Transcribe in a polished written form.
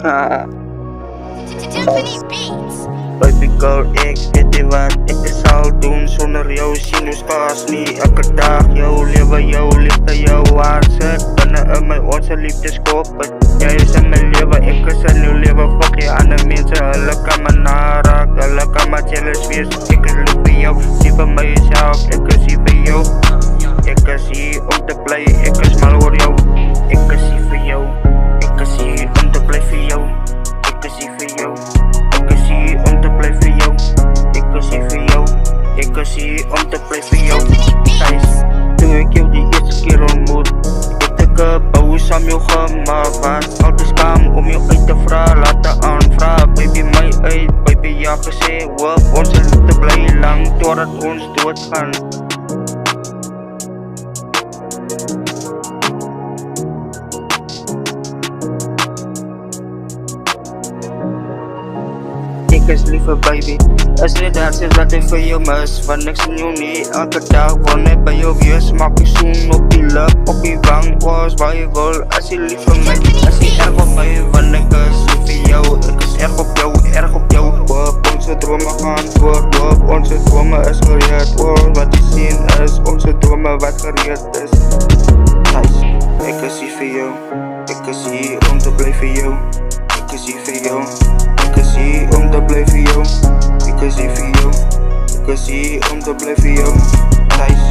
Tiffany Beats. Baby girl, ik weet niet wat ik zou doen zonder jou. Sinuskas niet elke dag. Jouw leven, jouw liefde, jouw hart zit binnen in mij, onze liefdeskoppen. Jij is in mijn leven, ik is in uw leven. Fuck je andere mensen, hulle kan me naraken, hulle kan me jealous wees. Ik is lief voor jou, zie voor mijzelf, ik is hier voor jou. Ik is hier om te play, ik is mal voor jou. Ik is hier voor jou, ik is hier om te play voor jou. Ik is hier voor jou, ik is hier om te play voor jou. Ik is hier voor jou, ik is hier om te play voor jou. Thijs, toen ik jou die eerste keer ontmoet, ik boos aan jou gemaakt was. Altijd kwam om jou uit te vragen, laten aanvragen. Baby mij uit, baby ja gezegd, we onze liefde blij lang totdat ons doodgaan. Ik is liever baby, is niet dat ze dat ik voor jou mis. Want niks in jou niet, elke dag wanneer bij jou wees. Maak je zoen op die lip, op die wang, was waar je wil. Als je lief voor mij, als je erg op mij, want ik is lief voor jou. Ik is erg op jou, erg op jou. Op onze dromen gaan voort, op onze dromen is gereed. Wat je zien is, onze dromen wat gereed is. Nice, ik is hier voor jou, ik is hier om te blijven jou. Ik is hier voor jou, ik is hier om te blijven jou. Ik is hier voor jou, ik is hier om te blijven jou. Nice.